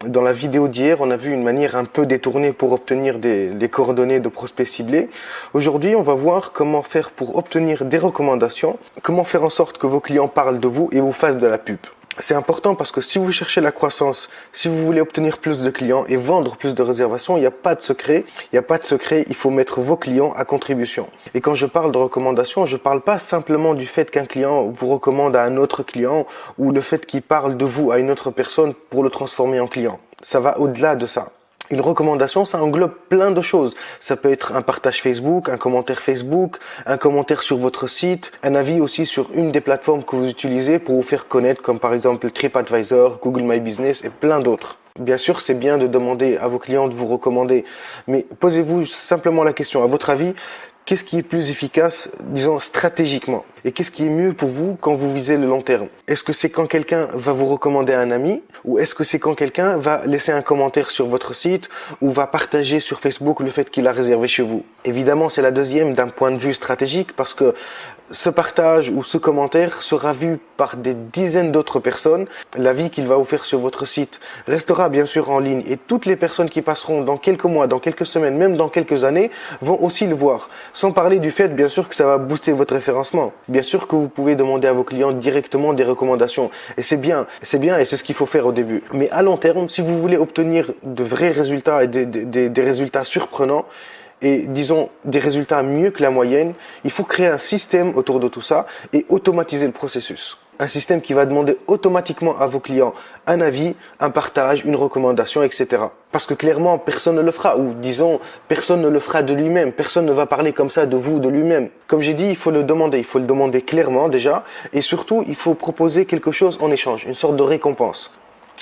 Dans la vidéo d'hier, on a vu une manière un peu détournée pour obtenir des coordonnées de prospects ciblés. Aujourd'hui, on va voir comment faire pour obtenir des recommandations, comment faire en sorte que vos clients parlent de vous et vous fassent de la pub. C'est important parce que si vous cherchez la croissance, si vous voulez obtenir plus de clients et vendre plus de réservations, il n'y a pas de secret. Il n'y a pas de secret, il faut mettre vos clients à contribution. Et quand je parle de recommandations, je ne parle pas simplement du fait qu'un client vous recommande à un autre client ou le fait qu'il parle de vous à une autre personne pour le transformer en client. Ça va au-delà de ça. Une recommandation, ça englobe plein de choses. Ça peut être un partage Facebook, un commentaire Facebook, un commentaire sur votre site, un avis aussi sur une des plateformes que vous utilisez pour vous faire connaître, comme par exemple TripAdvisor, Google My Business et plein d'autres. Bien sûr, c'est bien de demander à vos clients de vous recommander, mais posez-vous simplement la question, à votre avis, qu'est-ce qui est plus efficace, disons, stratégiquement? Et qu'est-ce qui est mieux pour vous quand vous visez le long terme? Est-ce que c'est quand quelqu'un va vous recommander à un ami? Ou est-ce que c'est quand quelqu'un va laisser un commentaire sur votre site ou va partager sur Facebook le fait qu'il a réservé chez vous? Évidemment, c'est la deuxième d'un point de vue stratégique parce que ce partage ou ce commentaire sera vu par des dizaines d'autres personnes. L'avis qu'il va vous faire sur votre site restera bien sûr en ligne et toutes les personnes qui passeront dans quelques mois, dans quelques semaines, même dans quelques années vont aussi le voir. Sans parler du fait bien sûr que ça va booster votre référencement. Bien sûr que vous pouvez demander à vos clients directement des recommandations et c'est bien et c'est ce qu'il faut faire au début. Mais à long terme, si vous voulez obtenir de vrais résultats et des résultats surprenants, et disons des résultats mieux que la moyenne, il faut créer un système autour de tout ça et automatiser le processus. Un système qui va demander automatiquement à vos clients un avis, un partage, une recommandation, etc. Parce que clairement, personne ne le fera, ou disons, personne ne le fera de lui-même. Personne ne va parler comme ça de vous, de lui-même. Comme j'ai dit, il faut le demander clairement déjà, et surtout, il faut proposer quelque chose en échange, une sorte de récompense.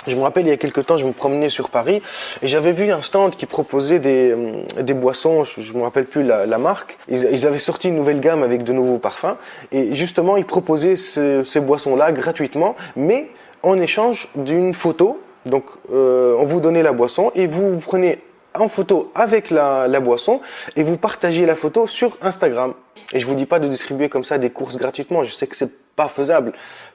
Je me rappelle, il y a quelques temps, je me promenais sur Paris et j'avais vu un stand qui proposait des boissons, je me rappelle plus la marque. Ils avaient sorti une nouvelle gamme avec de nouveaux parfums et justement, ils proposaient ces boissons-là gratuitement, mais en échange d'une photo. Donc, on vous donnait la boisson et vous prenez en photo avec la boisson et vous partagez la photo sur Instagram. Et je vous dis pas de distribuer comme ça des courses gratuitement, je sais que c'est pas faisable.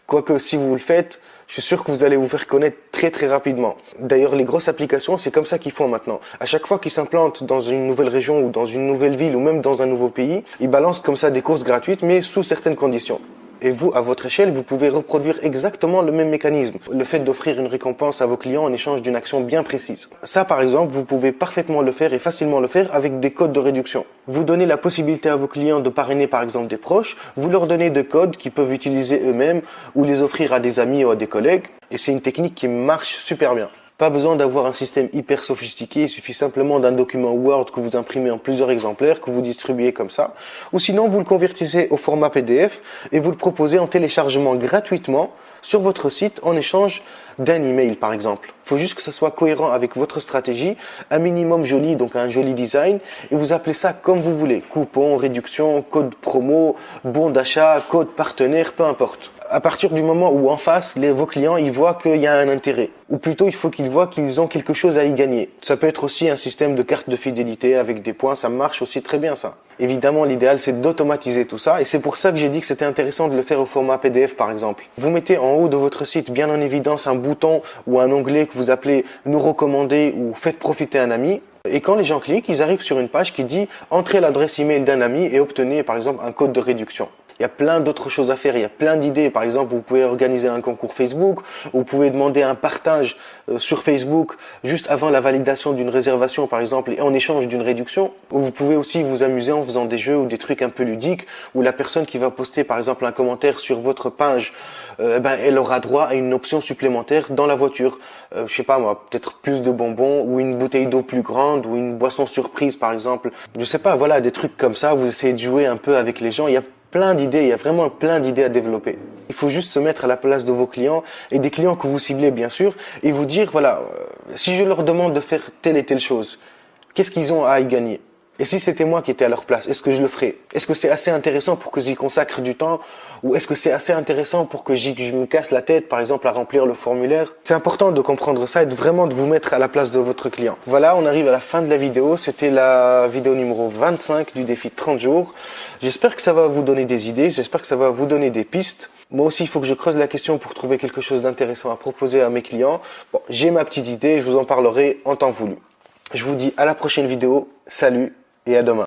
Quoique si vous le faites, je suis sûr que vous allez vous faire connaître très très rapidement. D'ailleurs, les grosses applications, c'est comme ça qu'ils font maintenant. À chaque fois qu'ils s'implantent dans une nouvelle région ou dans une nouvelle ville ou même dans un nouveau pays, ils balancent comme ça des courses gratuites, mais sous certaines conditions. Et vous, à votre échelle, vous pouvez reproduire exactement le même mécanisme. Le fait d'offrir une récompense à vos clients en échange d'une action bien précise. Ça, par exemple, vous pouvez parfaitement le faire et facilement le faire avec des codes de réduction. Vous donnez la possibilité à vos clients de parrainer, par exemple, des proches. Vous leur donnez des codes qu'ils peuvent utiliser eux-mêmes ou les offrir à des amis ou à des collègues. Et c'est une technique qui marche super bien. Pas besoin d'avoir un système hyper sophistiqué, il suffit simplement d'un document Word que vous imprimez en plusieurs exemplaires, que vous distribuez comme ça. Ou sinon, vous le convertissez au format PDF et vous le proposez en téléchargement gratuitement sur votre site en échange d'un email par exemple. Il faut juste que ça soit cohérent avec votre stratégie, un minimum joli, donc un joli design, et vous appelez ça comme vous voulez. Coupon, réduction, code promo, bon d'achat, code partenaire, peu importe. À partir du moment où en face, vos clients, ils voient qu'il y a un intérêt. Ou plutôt, il faut qu'ils voient qu'ils ont quelque chose à y gagner. Ça peut être aussi un système de carte de fidélité avec des points, ça marche aussi très bien ça. Évidemment, l'idéal, c'est d'automatiser tout ça et c'est pour ça que j'ai dit que c'était intéressant de le faire au format PDF par exemple. Vous mettez en haut de votre site bien en évidence un bouton ou un onglet que vous appelez « Nous recommander » ou « Faites profiter un ami ». Et quand les gens cliquent, ils arrivent sur une page qui dit « Entrez l'adresse email d'un ami et obtenez par exemple un code de réduction ». Il y a plein d'autres choses à faire, il y a plein d'idées. Par exemple, vous pouvez organiser un concours Facebook, vous pouvez demander un partage sur Facebook juste avant la validation d'une réservation, par exemple, et en échange d'une réduction. Ou vous pouvez aussi vous amuser en faisant des jeux ou des trucs un peu ludiques, où la personne qui va poster, par exemple, un commentaire sur votre page, elle aura droit à une option supplémentaire dans la voiture. Je sais pas moi, peut-être plus de bonbons, ou une bouteille d'eau plus grande, ou une boisson surprise, par exemple. Je sais pas, voilà, des trucs comme ça, vous essayez de jouer un peu avec les gens. Il y a plein d'idées, il y a vraiment plein d'idées à développer. Il faut juste se mettre à la place de vos clients et des clients que vous ciblez bien sûr et vous dire voilà, si je leur demande de faire telle et telle chose, qu'est-ce qu'ils ont à y gagner? Et si c'était moi qui étais à leur place, est-ce que je le ferais? Est-ce que c'est assez intéressant pour que j'y consacre du temps? Ou est-ce que c'est assez intéressant pour que je me casse la tête, par exemple, à remplir le formulaire? C'est important de comprendre ça et vraiment de vous mettre à la place de votre client. Voilà, on arrive à la fin de la vidéo. C'était la vidéo numéro 25 du défi 30 jours. J'espère que ça va vous donner des idées, j'espère que ça va vous donner des pistes. Moi aussi, il faut que je creuse la question pour trouver quelque chose d'intéressant à proposer à mes clients. Bon, j'ai ma petite idée, je vous en parlerai en temps voulu. Je vous dis à la prochaine vidéo. Salut et à demain.